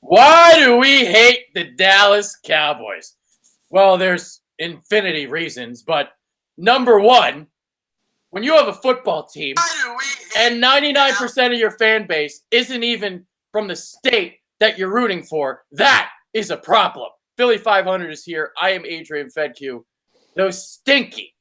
Why do we hate the Dallas Cowboys? Well, there's infinity reasons, but number one, when you have a football team and 99% of your fan base isn't even from the state that you're rooting for, that is a problem. Philly 500 is here. I am Adrian Fedque. Those stinky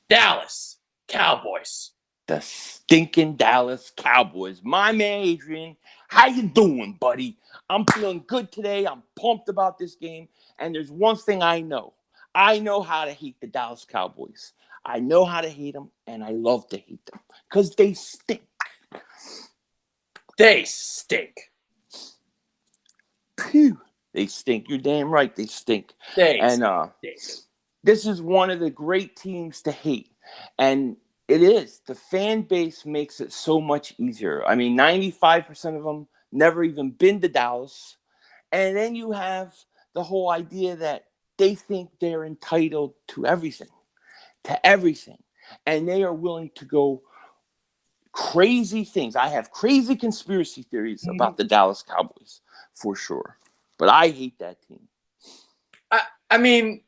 Dallas Cowboys. The stinking Dallas Cowboys. My man Adrian, how you doing, buddy? I'm feeling good today. I'm pumped about this game. And there's one thing I know. I know how to hate the Dallas Cowboys. I know how to hate them, and I love to hate them because they stink. They stink. Phew. They stink. You're damn right they stink. Stink. This is one of the great teams to hate. And it is. The fan base makes it so much easier. I mean, 95% of them never even been to Dallas. And then you have the whole idea that they think they're entitled to everything. And they are willing to go crazy things. I have crazy conspiracy theories about the Dallas Cowboys, for sure. But I hate that team. I mean,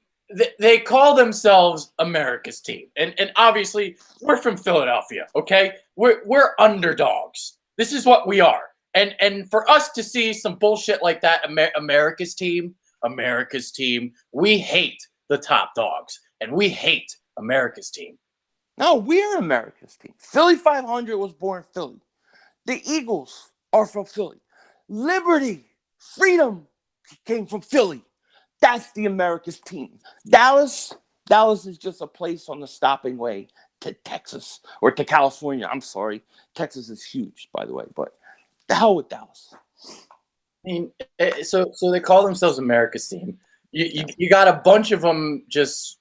they call themselves America's team. And obviously, we're from Philadelphia, okay? We're underdogs. This is what we are. And for us to see some bullshit like that, America's team, we hate the top dogs. And we hate America's team. No, we're America's team. Philly 500 was born in Philly. The Eagles are from Philly. Liberty, freedom came from Philly. That's the America's team. Dallas is just a place on the stopping way to Texas or to California. I'm sorry. Texas is huge, by the way, but the hell with Dallas. I mean, so they call themselves America's team. You got a bunch of them just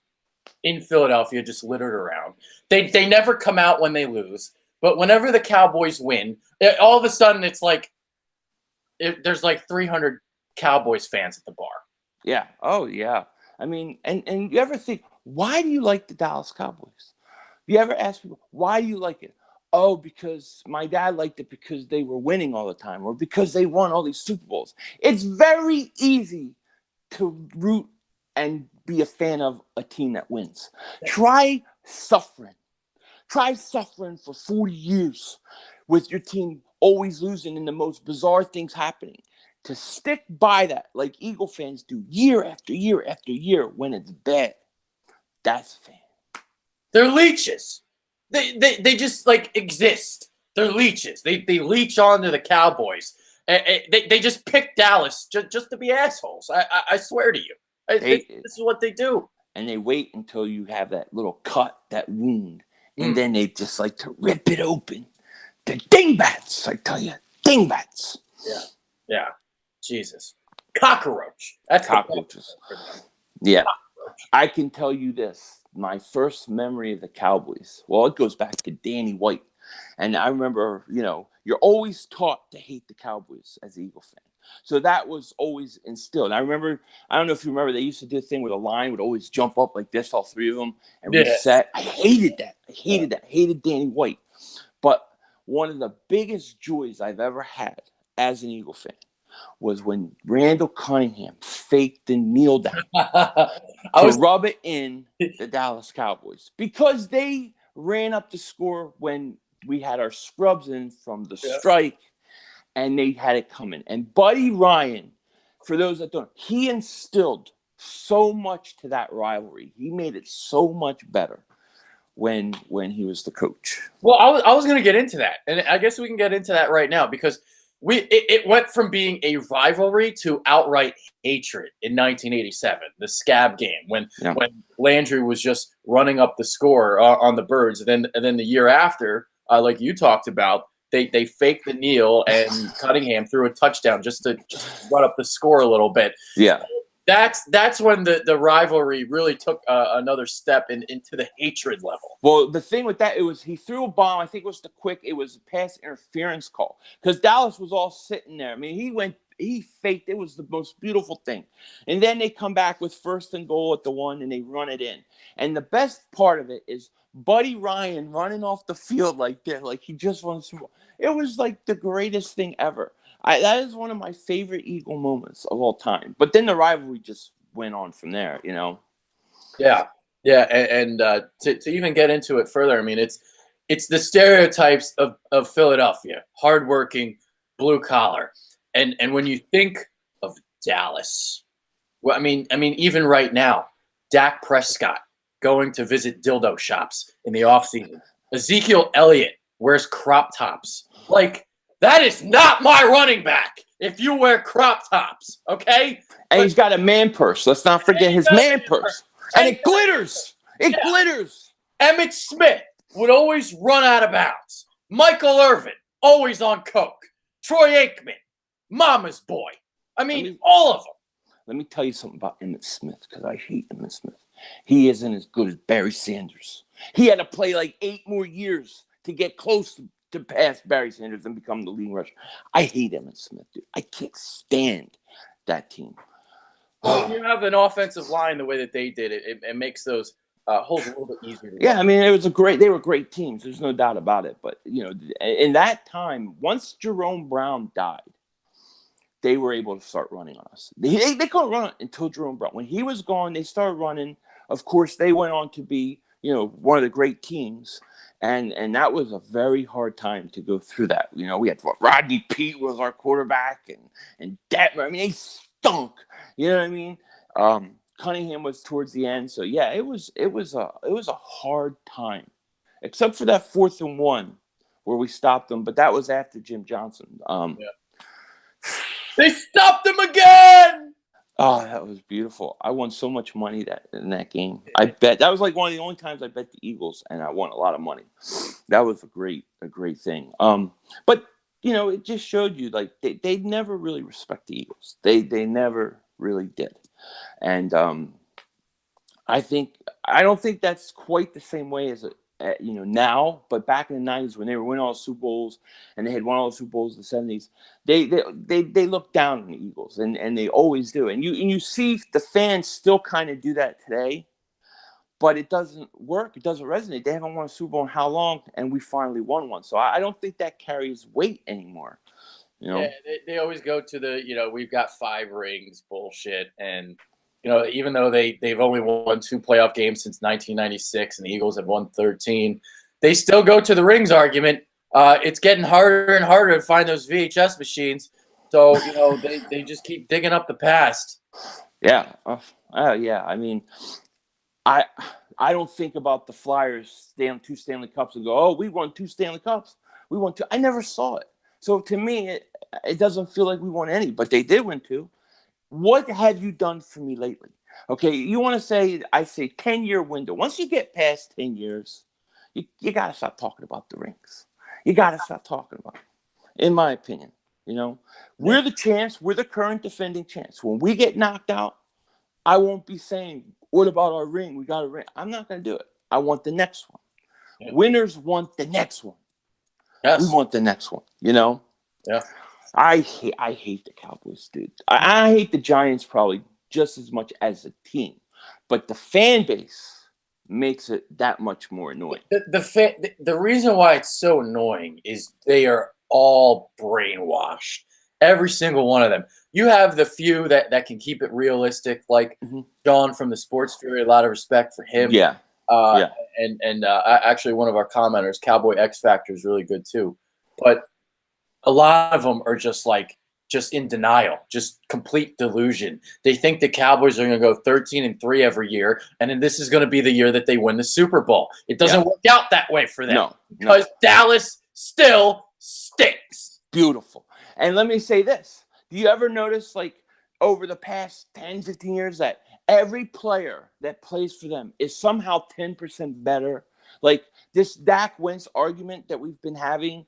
in Philadelphia, just littered around. They never come out when they lose, but whenever the Cowboys win, all of a sudden it's like there's like 300 Cowboys fans at the bar. Yeah. Oh, yeah. I mean, and you ever think, why do you like the Dallas Cowboys? You ever ask people, why do you like it? Oh, because my dad liked it because they were winning all the time or because they won all these Super Bowls. It's very easy to root and be a fan of a team that wins. Try suffering. Try suffering for 40 years with your team always losing and the most bizarre things happening. To stick by that like Eagle fans do year after year after year when it's bad, that's a fan. They're leeches. They just like exist. They're leeches. They leech onto the Cowboys. They just pick Dallas just to be assholes. I swear to you. This is what they do. And they wait until you have that little cut, that wound, and then they just like to rip it open. The Dingbats, I tell you, Dingbats. Yeah. Jesus. Cockroach. That's cockroaches. Yeah. Cockroach. I can tell you this. My first memory of the Cowboys, well, it goes back to Danny White. And I remember, you're always taught to hate the Cowboys as an Eagle fan. So that was always instilled. I remember, I don't know if you remember, they used to do a thing where the line would always jump up like this, all three of them, and reset. I hated that. I hated Danny White. But one of the biggest joys I've ever had as an Eagle fan was when Randall Cunningham faked the kneel down to rub it in the Dallas Cowboys because they ran up the score when we had our scrubs in from the strike and they had it coming. And Buddy Ryan, for those that don't, he instilled so much to that rivalry. He made it so much better when he was the coach. Well, I was going to get into that, and I guess we can get into that right now because it went from being a rivalry to outright hatred in 1987, the Scab game, when Landry was just running up the score on the Birds. And then the year after, like you talked about, they faked the kneel and Cunningham threw a touchdown just to run up the score a little bit. Yeah. That's when the rivalry really took another step into the hatred level. Well, the thing with that, he threw a bomb. I think it was a pass interference call because Dallas was all sitting there. I mean, he faked. It was the most beautiful thing. And then they come back with 1st and goal at the 1 and they run it in. And the best part of it is Buddy Ryan running off the field like that, like he just won the Super Bowl. It was like the greatest thing ever. That is one of my favorite Eagle moments of all time. But then the rivalry just went on from there, you know. Yeah, yeah, and to even get into it further, I mean, it's the stereotypes of Philadelphia, hardworking, blue collar, and when you think of Dallas, well, I mean, even right now, Dak Prescott going to visit dildo shops in the offseason. Ezekiel Elliott wears crop tops. Like, that is not my running back if you wear crop tops, okay? And But he's got a man purse. Let's not forget he's his got a man man purse. purse. And And it glitters. It yeah, glitters. Emmitt Smith would always run out of bounds. Michael Irvin, always on coke. Troy Aikman, mama's boy. I mean, all of them. Let me tell you something about Emmitt Smith, because I hate Emmitt Smith. He isn't as good as Barry Sanders. He had to play like 8 more years to get close to pass Barry Sanders and become the leading rusher. I hate Emmitt Smith, dude. I can't stand that team. Well, when you have an offensive line the way that they did it, it makes those holes a little bit easier to Yeah, get. I mean, they were great teams. There's no doubt about it. But, you know, in that time, once Jerome Brown died, they were able to start running on us. They couldn't run until Jerome Brown. When he was gone, they started running. Of course, they went on to be, you know, one of the great teams. And that was a very hard time to go through that. You know, we had Rodney Peete was our quarterback and Detmer. I mean, they stunk. You know what I mean? Cunningham was towards the end. So yeah, it was a hard time. Except for that 4th and 1 where we stopped them, but that was after Jim Johnson. Yeah. They stopped him again. Oh, that was beautiful. I won so much money in that game. I bet that was like one of the only times I bet the Eagles, and I won a lot of money. That was a great thing. But you know, it just showed you like they never really respect the Eagles. They never really did. And I don't think that's quite the same way as you know, now, but back in the 90s when they were winning all the Super Bowls and they had won all the Super Bowls in the 70s, they looked down on the Eagles, and they always do. And you see the fans still kind of do that today, but it doesn't work. It doesn't resonate. They haven't won a Super Bowl in how long, and we finally won one. So I don't think that carries weight anymore. You know? Yeah, they always go to the, you know, we've got 5 rings bullshit. And, you know, even though they've only won 2 playoff games since 1996 and the Eagles have won 13, they still go to the rings argument. It's getting harder and harder to find those VHS machines. So, you know, they just keep digging up the past. Yeah. Yeah. I mean, I don't think about the Flyers 2 Stanley Cups and go, oh, we won 2 Stanley Cups. We won 2. I never saw it. So to me, it doesn't feel like we won any, but they did win 2. What have you done for me lately? Okay, you want to say, I say 10-year window. Once you get past 10 years, you got to stop talking about the rings. You got to stop talking about it, in my opinion. You know, we're the champs. We're the current defending champs. When we get knocked out, I won't be saying, what about our ring? We got a ring. I'm not going to do it. I want the next one. Yeah. Winners want the next one. Yes. We want the next one, you know? Yeah. I hate the Cowboys, dude. I hate the Giants probably just as much as the team. But the fan base makes it that much more annoying. The reason why it's so annoying is they are all brainwashed. Every single one of them. You have the few that can keep it realistic, like John from the Sports Fury. A lot of respect for him. Yeah. And actually, one of our commenters, Cowboy X Factor, is really good too. But a lot of them are just in denial, just complete delusion. They think the Cowboys are going to go 13-3 every year, and then this is going to be the year that they win the Super Bowl. It doesn't work out that way for them because Dallas still stinks. Beautiful. And let me say this. Do you ever notice, like, over the past 10, 15 years that every player that plays for them is somehow 10% better? Like this Dak Wentz argument that we've been having,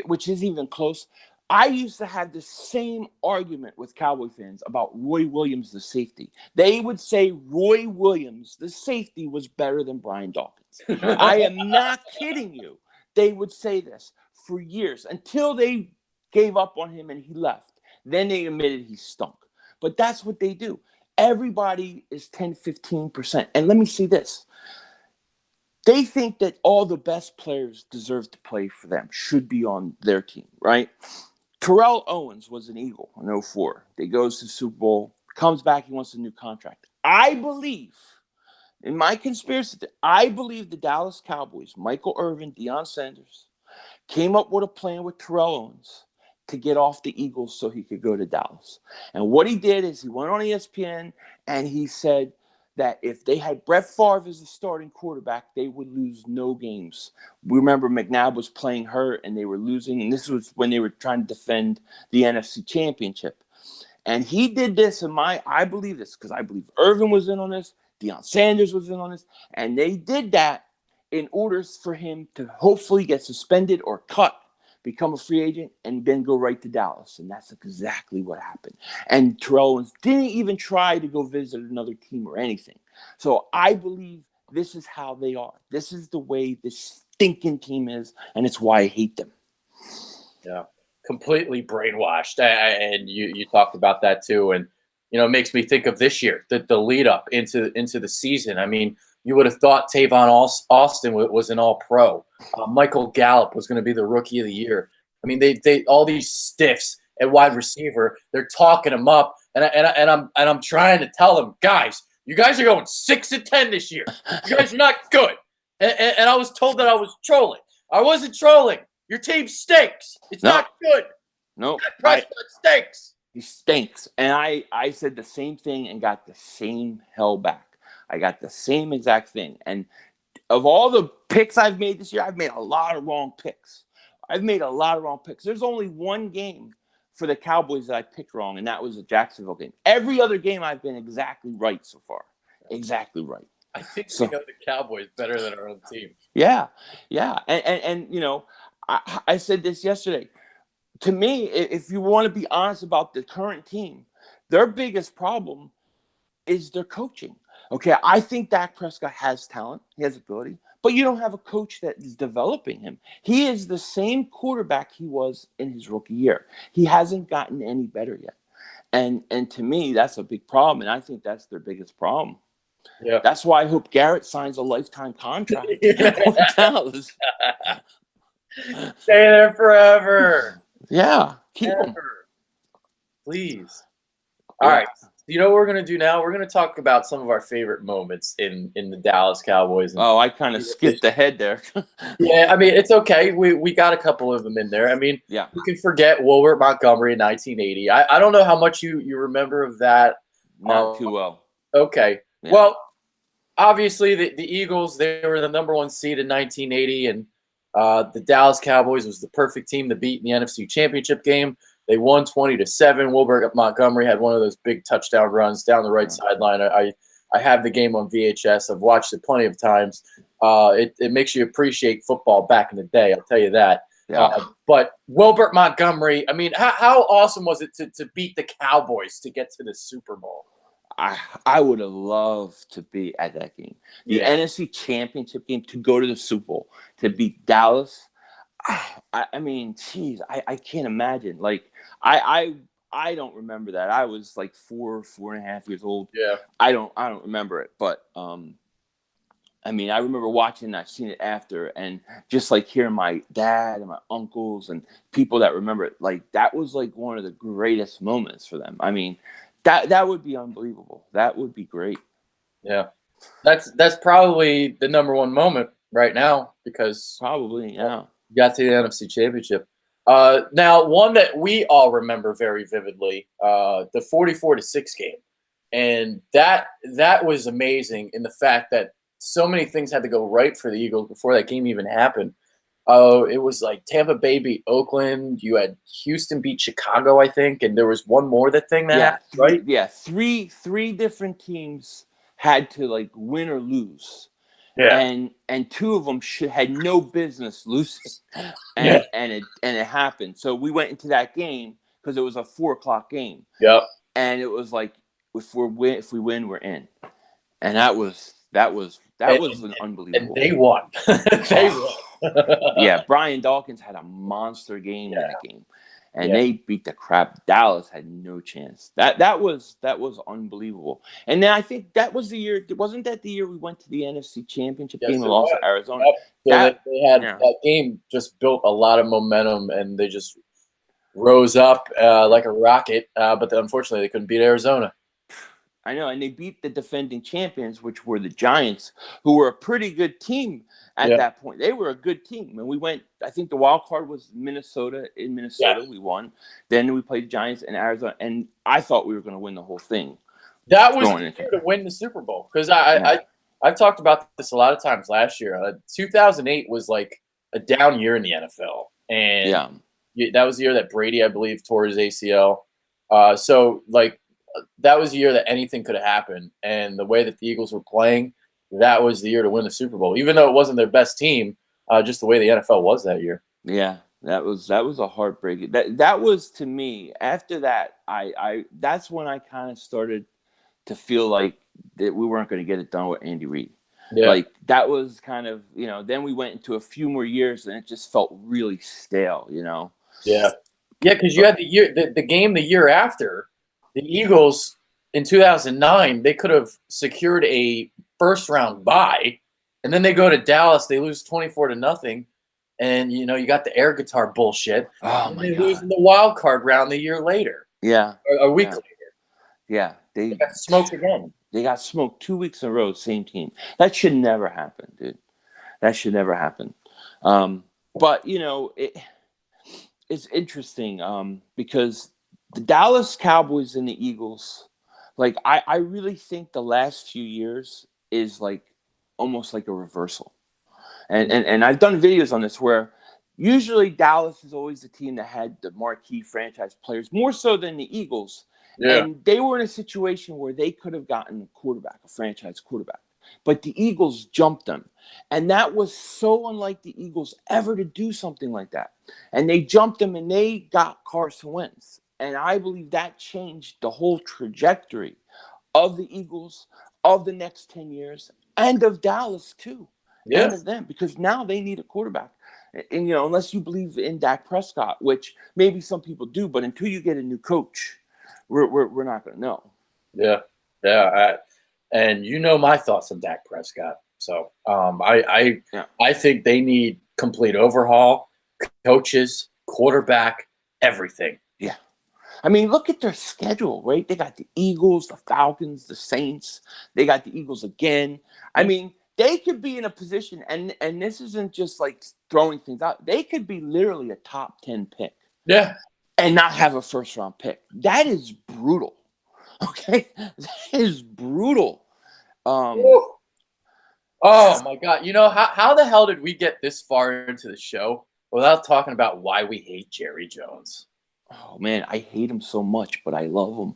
which isn't even close. I used to have the same argument with Cowboy fans about Roy Williams, the safety. They would say Roy Williams, the safety, was better than Brian Dawkins. I am not kidding you. They would say this for years until they gave up on him and he left. Then they admitted he stunk. But that's what they do. Everybody is 10, 15%. And let me see this. They think that all the best players deserve to play for them, should be on their team, right? Terrell Owens was an Eagle in '04. They goes to the Super Bowl, comes back, he wants a new contract. I believe, in my conspiracy, I believe the Dallas Cowboys, Michael Irvin, Deion Sanders, came up with a plan with Terrell Owens to get off the Eagles so he could go to Dallas. And what he did is he went on ESPN and he said that if they had Brett Favre as the starting quarterback, they would lose no games. We remember McNabb was playing hurt and they were losing, and this was when they were trying to defend the NFC Championship. And he did this, and I believe this because I believe Irvin was in on this, Deion Sanders was in on this, and they did that in order for him to hopefully get suspended or cut, become a free agent, and then go right to Dallas. And that's exactly what happened. And Terrell Owens didn't even try to go visit another team or anything. So I believe this is how they are. This is the way this stinking team is, and it's why I hate them. Yeah, completely brainwashed. And you talked about that too. And, it makes me think of this year, the lead up into the season. I mean, you would have thought Tavon Austin was an all-pro. Michael Gallup was going to be the rookie of the year. I mean, they all these stiffs at wide receiver, they're talking him up, and I'm trying to tell them, guys, you guys are going 6-10 this year. You guys are not good. And I was told that I was trolling. I wasn't trolling. Your team stinks. It's not good. No, Prescott stinks. He stinks. And I said the same thing and got the same hell back. I got the same exact thing. And of all the picks I've made this year, I've made a lot of wrong picks. There's only one game for the Cowboys that I picked wrong, and that was the Jacksonville game. Every other game I've been exactly right so far. Exactly right. I think we know the Cowboys better than our own team. Yeah. And I said this yesterday. To me, if you want to be honest about the current team, their biggest problem is their coaching. Okay, I think Dak Prescott has talent. He has ability. But you don't have a coach that is developing him. He is the same quarterback he was in his rookie year. He hasn't gotten any better yet. And to me, that's a big problem. And I think that's their biggest problem. Yeah. That's why I hope Garrett signs a lifetime contract with Dallas. Stay there forever. Yeah, keep him. Please. All right. You know what we're going to do now? We're going to talk about some of our favorite moments in the Dallas Cowboys. I kind of skipped ahead there. Yeah, I mean, it's okay. We got a couple of them in there. I mean, you can forget Wilbert Montgomery in 1980. I don't know how much you remember of that. Not too well. Okay. Yeah. Well, obviously, the Eagles, they were the number one seed in 1980, and the Dallas Cowboys was the perfect team to beat in the NFC Championship game. They won 20-7. Wilbert Montgomery had one of those big touchdown runs down the right sideline. I have the game on VHS. I've watched it plenty of times. It makes you appreciate football back in the day, I'll tell you that. Yeah. But Wilbert Montgomery, I mean, how awesome was it to beat the Cowboys to get to the Super Bowl? I would have loved to be at that game. The NFC Championship game, to go to the Super Bowl, to beat Dallas. I mean, geez, I can't imagine. Like, I don't remember that. I was like 4.5 years old. Yeah. I don't remember it. But I mean, I remember watching. I've seen it after, and just like hearing my dad and my uncles and people that remember it. Like, that was like one of the greatest moments for them. I mean, that would be unbelievable. That would be great. Yeah, that's probably the number one moment right now because probably you got to the NFC Championship. Now, one that we all remember very vividly, the 44-6 game, and that was amazing in the fact that so many things had to go right for the Eagles before that game even happened. It was like Tampa Bay beat Oakland. You had Houston beat Chicago, I think, and there was one more happened, right? Yeah, three different teams had to like win or lose. Yeah, and two of them had no business losing, and it happened. So we went into that game because it was a 4:00 game. Yep. And it was like if we win, we're in, and that was an unbelievable. And they won. They won. Yeah, Brian Dawkins had a monster game in that game, and they beat the crap. Dallas had no chance. That was unbelievable. And then I think that was the year. Wasn't that the year we went to the NFC Championship game and lost to Arizona? Yep. So they had that game just built a lot of momentum, and they just rose up like a rocket, but unfortunately they couldn't beat Arizona. I know, and they beat the defending champions, which were the Giants, who were a pretty good team at Yeah, that point. They were a good team, and we went. I think the wild card was Minnesota. In yeah. Minnesota, we won. Then we played the Giants in Arizona, and I thought we were going to win the whole thing That was the going into. year to win the Super Bowl because Yeah, I've talked about this a lot of times last year. 2008 was like a down year in the NFL, and yeah, that was the year that Brady, I believe, tore his ACL. So like that was the year that anything could have happened, and the way that the Eagles were playing, that was the year to win the Super Bowl. Even though it wasn't their best team, just the way the NFL was that year. yeah. That was a heartbreaking. That was, to me, after that. I that's when I kind of started to feel like that we weren't going to get it done with Andy Reid. Yeah, Like that was kind of, then we went into a few more years and it just felt really stale. yeah, yeah. Because you But had the game the year after the Eagles in 2009. They could have secured a first round bye, and then they go to Dallas. They lose 24-0, and you got the air guitar bullshit. oh And my they lose god. in the wild card round the year later, Yeah. or a week Yeah. later. Yeah. They got smoked again. They got smoked 2 weeks in a row, same team. That should never happen, dude. That should never happen. Um, but it's interesting because the Dallas Cowboys and the Eagles, like I really think the last few years is like almost like a reversal. And I've done videos on this where usually Dallas is always the team that had the marquee franchise players, more so than the Eagles. Yeah, And they were in a situation where they could have gotten a franchise quarterback. But the Eagles jumped them. And that was so unlike the Eagles ever to do something like that. And they jumped them and they got Carson Wentz. And I believe that changed the whole trajectory of the Eagles, of the next 10 years, and of Dallas too, yeah. and of them, because now they need a quarterback. And unless you believe in Dak Prescott, which maybe some people do, but until you get a new coach, we're not going to know. Yeah, yeah, and my thoughts on Dak Prescott. So Yeah. I think they need complete overhaul, coaches, quarterback, everything. Yeah. I mean, look at their schedule, right? They got the Eagles, the Falcons, the Saints. They got the Eagles again. I Yeah, mean, they could be in a position, and this isn't just like throwing things out. They could be literally a top 10 pick yeah. and not have a first round pick. That is brutal. Okay, that is brutal. Um, Woo. Oh my God! How the hell did we get this far into the show without talking about why we hate Jerry Jones? oh man, I hate him so much, but I love him.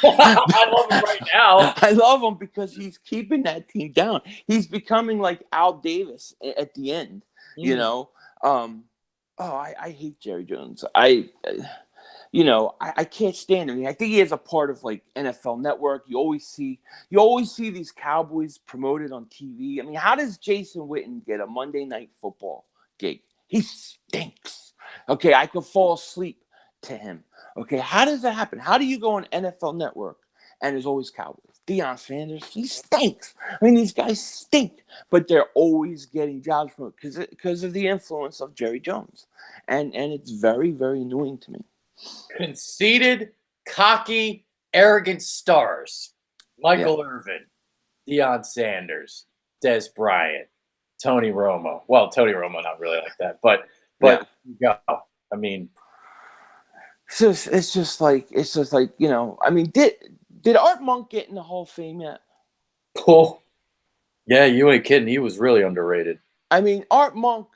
I love him right now. I love him because he's keeping that team down. He's becoming like Al Davis at the end, you Mm. know. I hate Jerry Jones. I can't stand him. I think he is a part of like NFL Network. You always see these Cowboys promoted on TV. I mean, how does Jason Witten get a Monday Night Football gig? He stinks. Okay, I could fall asleep to him. Okay, how does that happen? How do you go on NFL Network and there's always Cowboys? Deion Sanders, he stinks. I mean, these guys stink, but they're always getting jobs from it because of the influence of Jerry Jones, and it's very, very annoying to me. Conceited, cocky, arrogant stars. Yeah, Michael Irvin, Deion Sanders, Des Bryant, Tony Romo. Well, Tony Romo, not really like that, but yeah. go. I mean, It's just like I mean, did Art Monk get in the Hall of Fame yet? cool. Yeah, you ain't kidding. He was really underrated. I mean, Art Monk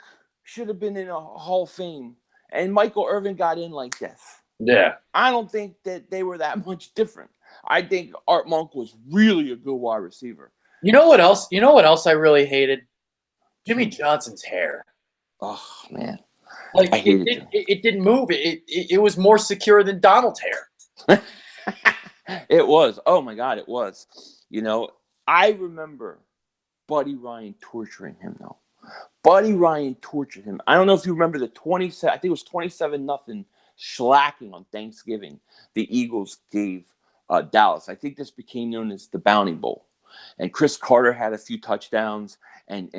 should have been in a Hall of Fame, and Michael Irvin got in like this. Yeah. I don't think that they were that much different. I think Art Monk was really a good wide receiver. You know what else? You know what else I really hated? Jimmy Johnson's hair. Oh man, Like I hated it didn't move. It was more secure than Donald's hair. it was. Oh my God, it was. I remember Buddy Ryan torturing him though. Buddy Ryan tortured him. I don't know if you remember the 27. I think it was 27-0 shellacking on Thanksgiving. The Eagles gave Dallas. I think this became known as the Bounty Bowl. And Chris Carter had a few touchdowns, and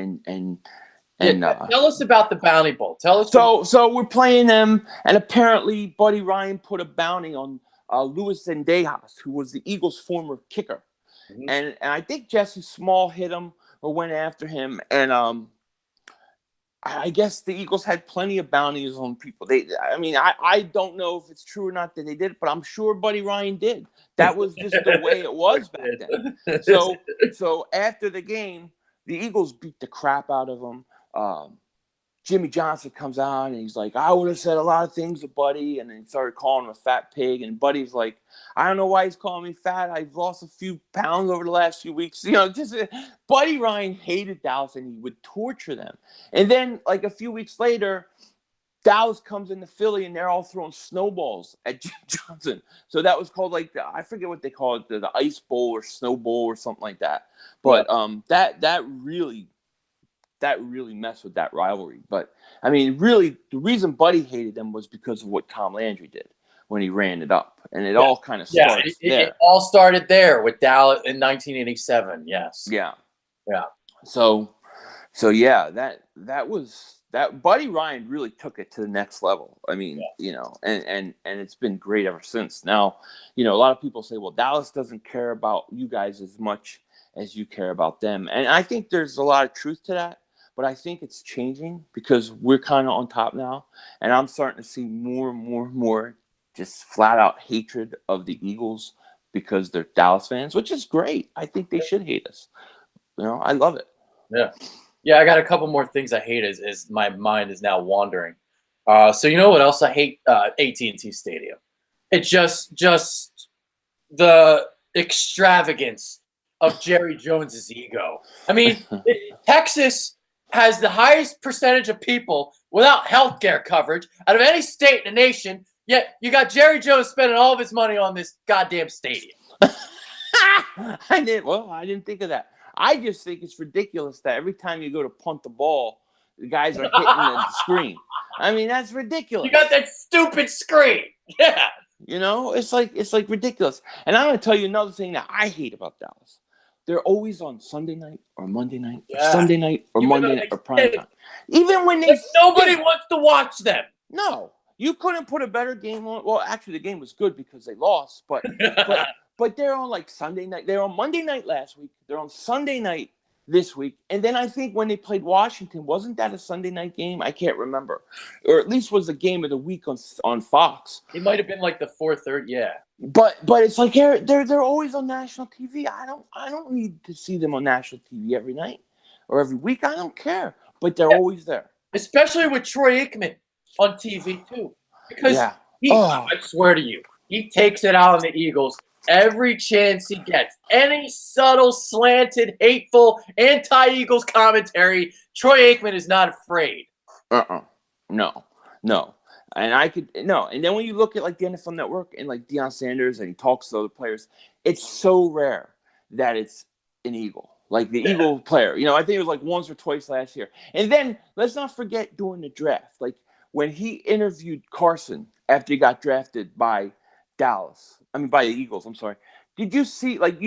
And tell us about the Bounty Bowl. Tell us. So we're playing them, and apparently Buddy Ryan put a bounty on Luis Zendejas, who was the Eagles' former kicker. Mhm. And I think Jesse Small hit him or went after him. And I guess the Eagles had plenty of bounties on people. I don't know if it's true or not that they did, but I'm sure Buddy Ryan did. That was just the way it was back then. So after the game, the Eagles beat the crap out of them. Jimmy Johnson comes out and he's like, I would have said a lot of things to Buddy. And then he started calling him a fat pig. And Buddy's like, I don't know why he's calling me fat. I've lost a few pounds over the last few weeks. Buddy Ryan hated Dallas and he would torture them. And then like a few weeks later, Dallas comes into Philly and they're all throwing snowballs at Jim Johnson. So that was called like, I forget what they call it, the ice bowl or snow bowl or something like that. But that really messed with that rivalry. But I mean, really, the reason Buddy hated them was because of what Tom Landry did when he ran it up, and it all kind of starts there. It all started there with Dallas in 1987. Yes. Yeah. Yeah. So yeah, that was that. Buddy Ryan really took it to the next level. I mean, and it's been great ever since. Now, a lot of people say, well, Dallas doesn't care about you guys as much as you care about them, and I think there's a lot of truth to that. But I think it's changing because we're kind of on top now. And I'm starting to see more and more just flat out hatred of the Eagles because they're Dallas fans, which is great. I think they should hate us. I love it. Yeah. Yeah, I got a couple more things I hate as my mind is now wandering. So you know what else I hate? AT&T Stadium. It's just the extravagance of Jerry Jones's ego. I mean, Texas has the highest percentage of people without health care coverage out of any state in the nation, yet you got Jerry Jones spending all of his money on this goddamn stadium. I didn't think of that. I just think it's ridiculous that every time you go to punt the ball, the guys are hitting the screen. I mean, that's ridiculous. You got that stupid screen. Yeah. It's like ridiculous. And I'm going to tell you another thing that I hate about Dallas. They're always on Sunday night or Monday night or Sunday night or Monday night or prime time. Even when nobody wants to watch them. No, you couldn't put a better game on. Well, actually, the game was good because they lost. But they're on like Sunday night. They're on Monday night last week. They're on Sunday night this week. And then I think when they played Washington, wasn't that a Sunday night game? I can't remember. Or at least was the game of the week on Fox. It might have been like the 4:30, yeah. But it's like they're always on national TV. I don't need to see them on national TV every night or every week. I don't care. But they're always there. Especially with Troy Aikman on TV too. Because I swear to you, he takes it out on the Eagles every chance he gets. Any subtle, slanted, hateful, anti-Eagles commentary, Troy Aikman is not afraid. No. And then when you look at like the NFL Network and like Deion Sanders and he talks to other players, it's so rare that it's an Eagle, like the Eagle player. I think it was like once or twice last year. And then let's not forget during the draft, like when he interviewed Carson after he got drafted by the Eagles. I'm sorry. Did you see? Like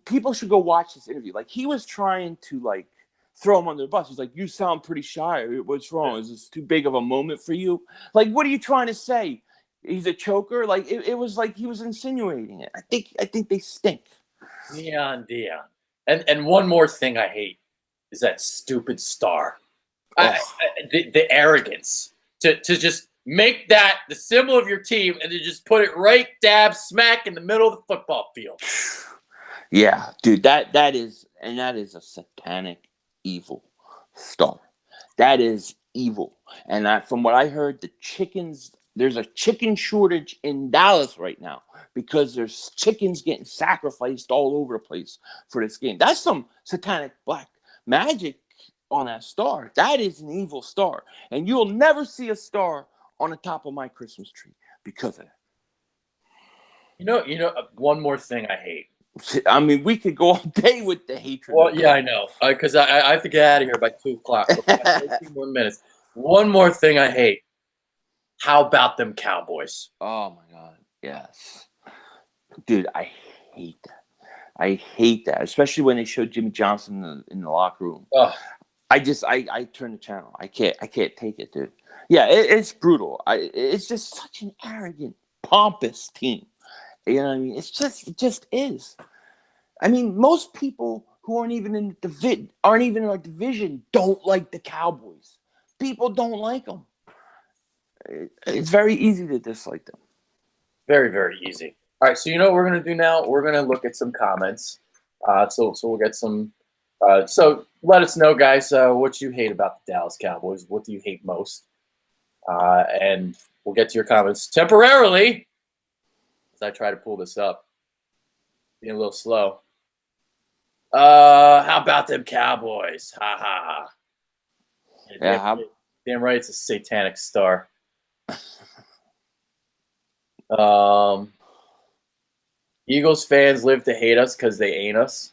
people should go watch this interview. Like he was trying to like throw him under the bus. He's like, you sound pretty shy. What's wrong? Is this too big of a moment for you? Like, what are you trying to say? He's a choker? Like, it was like he was insinuating it. I think they stink. Dion. And one more thing I hate is that stupid star. The arrogance to just make that the symbol of your team and to just put it right dab smack in the middle of the football field. Yeah, dude, that is a satanic evil star. That is evil. And from what I heard, there's a chicken shortage in Dallas right now because there's chickens getting sacrificed all over the place for this game. That's some satanic black magic on that star. That is an evil star. And you'll never see a star on the top of my Christmas tree because of that. One more thing I hate. I mean, we could go all day with the hatred. Well, yeah, I know. Because I have to get out of here by 2 o'clock. 18 more minutes. One more thing I hate. How about them Cowboys? Oh, my God. Yes. Dude, I hate that. I hate that, especially when they showed Jimmy Johnson in the locker room. Oh. I turn the channel. I can't take it, dude. Yeah, it's brutal. It's just such an arrogant, pompous team. You know what I mean? It just is. I mean, most people who aren't even in our division don't like the Cowboys. People don't like them. It's very easy to dislike them. Very, very easy. All right, so you know what we're gonna do now? We're gonna look at some comments. So we'll get some. So let us know, guys, what you hate about the Dallas Cowboys. What do you hate most? And we'll get to your comments temporarily as I try to pull this up. Being a little slow. How about them Cowboys? Ha ha ha. Yeah, damn right, it's a satanic star. Eagles fans live to hate us because they ain't us.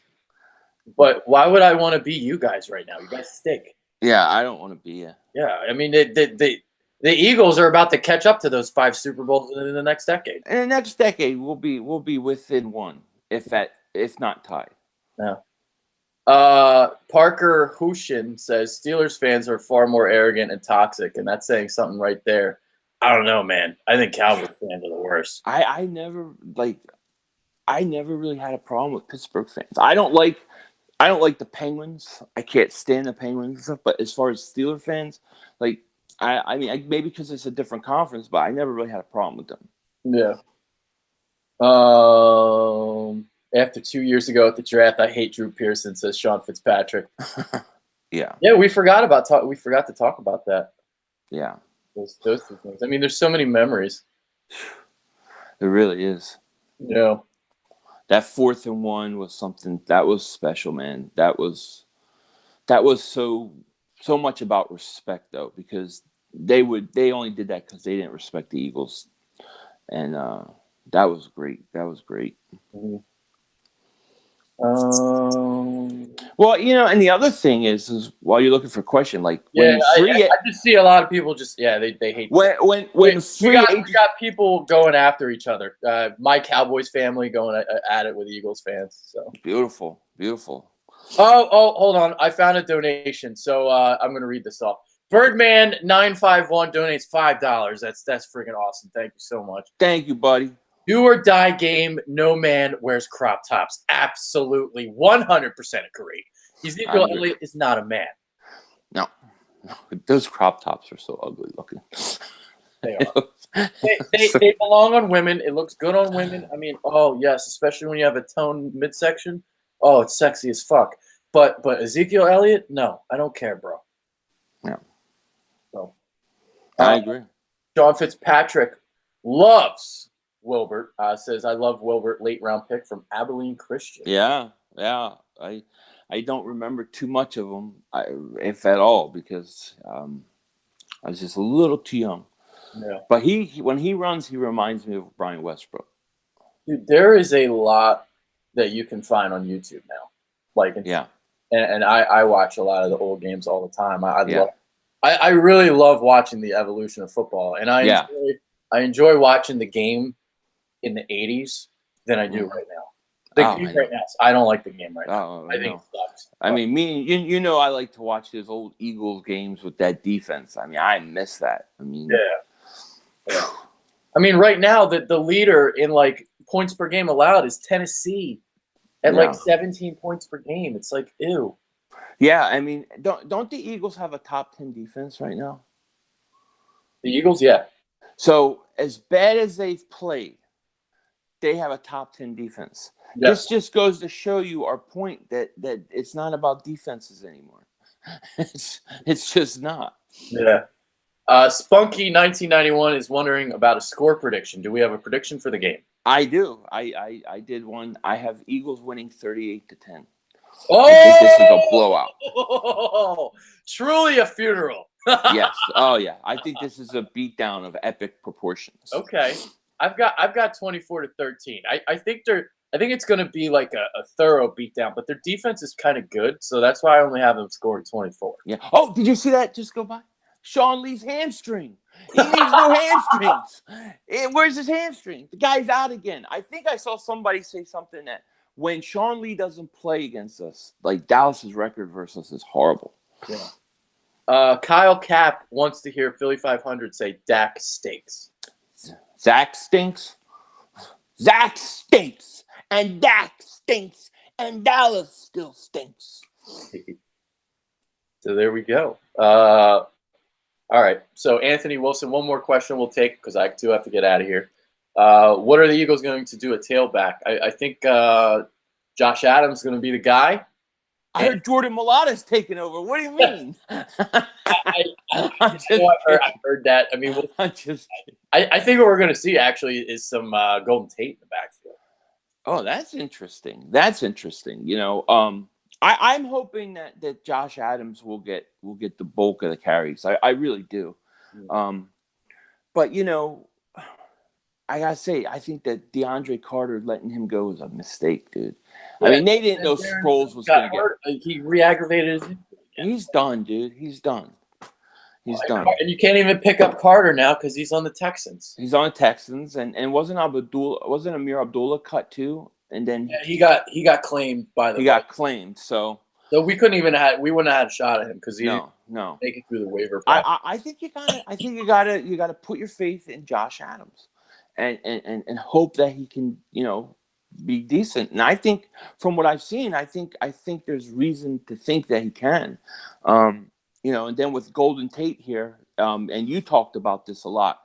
But why would I want to be you guys right now? You guys stink. Yeah, I don't want to be you. Yeah, I mean, the Eagles are about to catch up to those 5 Super Bowls in the next decade. In the next decade, we'll be within one, if not tied. Yeah. Parker Hushin says Steelers fans are far more arrogant and toxic, and that's saying something right there. I don't know, man. I think Cowboys fans are the worst. I never really had a problem with Pittsburgh fans. I don't like the Penguins. I can't stand the Penguins and stuff. But as far as Steeler fans, like I mean, maybe because it's a different conference, but I never really had a problem with them. Yeah. After 2 years ago at the draft, I hate Drew Pearson, says Sean Fitzpatrick. Yeah. Yeah, we forgot to talk about that. Yeah. Those 2 things. I mean, there's so many memories. It really is. Yeah. That 4th and 1 was something that was special, man. That was so much about respect, though, because they only did that because they didn't respect the Eagles, and that was great. That was great. Mm-hmm. Well, and the other thing is while you're looking for a question, like I just see a lot of people they hate when we got people going after each other. My Cowboys family going at it with Eagles fans. So beautiful. Oh, hold on! I found a donation, so I'm gonna read this off. Birdman951 donates $5. That's freaking awesome. Thank you so much. Thank you, buddy. Do or die game. No man wears crop tops. Absolutely, 100% agree. Ezekiel Elliott is not a man. No, those crop tops are so ugly looking. They are. they belong on women. It looks good on women. I mean, oh yes, especially when you have a toned midsection. Oh, it's sexy as fuck. But Ezekiel Elliott, no, I don't care, bro. No. So, I agree. Sean Fitzpatrick loves Wilbert. Says I love Wilbert, late round pick from Abilene Christian. Yeah. I don't remember too much of him, if at all, because I was just a little too young. Yeah. But when he runs, he reminds me of Brian Westbrook. Dude, there is a lot that you can find on YouTube now. And I watch a lot of the old games all the time. I really love watching the evolution of football, and I enjoy watching the game in the 80s than I do right now. Right now, I don't like the game right now. I think it sucks. I mean, I like to watch those old Eagles games with that defense. I mean, I miss that. I mean, yeah. I mean, right now the leader in like points per game allowed is Tennessee at like 17 points per game. It's like, ew. Yeah, I mean, don't the Eagles have a top 10 defense right now? The Eagles, yeah. So as bad as they've played, they have a top 10 defense. Yeah. This just goes to show you our point that it's not about defenses anymore. It's just not. Yeah. Spunky 1991 is wondering about a score prediction. Do we have a prediction for the game? I do. I did one. I have Eagles winning 38-10. Oh, I think this is a blowout. Oh, truly a funeral. Yes. Oh yeah. I think this is a beatdown of epic proportions. Okay. I've got 24-13. I think it's going to be like a thorough beatdown, but their defense is kind of good, so that's why I only have them scoring 24. Yeah. Oh, did you see that just go by? Sean Lee's hamstring. He needs no hamstrings. Where's his hamstring? The guy's out again. I think I saw somebody say something that when Sean Lee doesn't play against us, like Dallas's record versus us is horrible. Yeah. Kyle Cap wants to hear Philly 500 say Dak stinks. Zach stinks. Zach stinks. And Dak stinks. And Dallas still stinks. So there we go. All right. So Anthony Wilson, one more question we'll take because I too have to get out of here. What are the Eagles going to do at tailback? I think Josh Adams is going to be the guy. I heard Jordan Mailata's taking over. What do you mean? I heard that. I mean, I'm just kidding. I think what we're going to see actually is some Golden Tate in the backfield. Oh, that's interesting. That's interesting. You know, I'm hoping that Josh Adams will get the bulk of the carries. I really do. But you know, I gotta say, I think that DeAndre Carter letting him go is a mistake, dude. Yeah, I mean, they didn't know Sproles was going to get. He re-aggravated his. He's done, dude. He's done. He's done. And you can't even pick up Carter now because he's on the Texans. He's on the Texans, and wasn't Amir Abdullah cut too? And then he got claimed by the. He got claimed, so we wouldn't have had a shot at him because he no make it through the waiver. I think you gotta put your faith in Josh Adams, and hope that he can be decent. And I think from what I've seen, I think there's reason to think that he can. And then with Golden Tate here, and you talked about this a lot.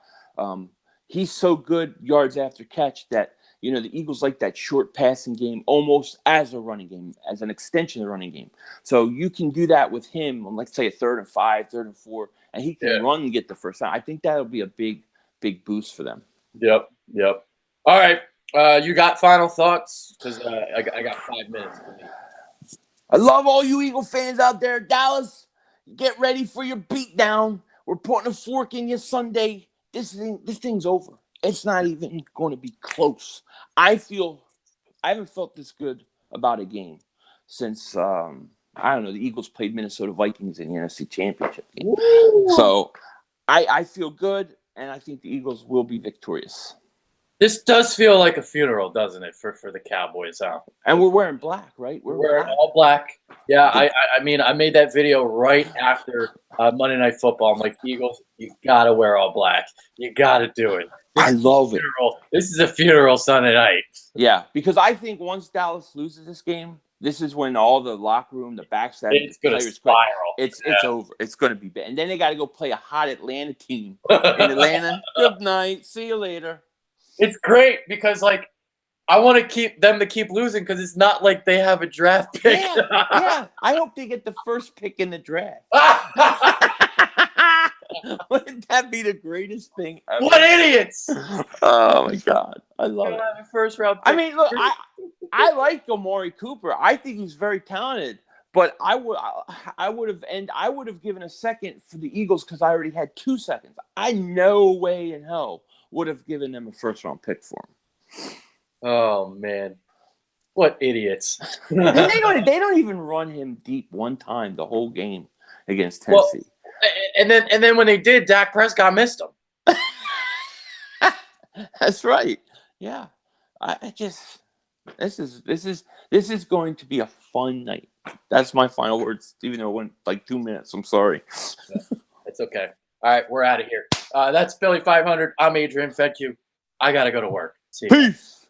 He's so good yards after catch that the Eagles like that short passing game almost as a running game, as an extension of the running game. So you can do that with him on, let's say, a 3rd and 5, 3rd and 4, and he can run and get the first down. I think that'll be a big boost for them. Yep. All right. You got final thoughts? Because I got 5 minutes for me. I love all you Eagle fans out there. Dallas, get ready for your beatdown. We're putting a fork in you Sunday. This thing's over. It's not even going to be close. I haven't felt this good about a game since, the Eagles played Minnesota Vikings in the NFC Championship game. Woo! So I feel good, and I think the Eagles will be victorious. This does feel like a funeral, doesn't it, for the Cowboys? Huh? And we're wearing black, right? We're wearing all black. Yeah, I mean, I made that video right after Monday Night Football. I'm like, Eagles, you got to wear all black. You got to do it. I love it. This is a funeral Sunday night. Yeah, because I think once Dallas loses this game, this is when all the locker room, the backstab, it's going to spiral. It's over. It's going to be bad. And then they got to go play a hot Atlanta team in Atlanta. Good night. See you later. It's great because, I want to keep losing because it's not like they have a draft pick. Yeah. I hope they get the first pick in the draft. Wouldn't that be the greatest thing ever? What idiots! Oh my God, I love it. First round pick. I mean, look, I like Amari Cooper. I think he's very talented. But I would have given a second for the Eagles because I already had 2 seconds. I no way in hell would have given them a first round pick for him. Oh man, what idiots! And they don't even run him deep one time the whole game against Tennessee. Well, and then when they did, Dak Prescott missed him. That's right. Yeah, this is going to be a fun night. That's my final words. Even though it went like 2 minutes, I'm sorry. It's okay. All right, we're out of here. That's Philly 500. I'm Adrian Fedku. I gotta go to work. See you. Peace.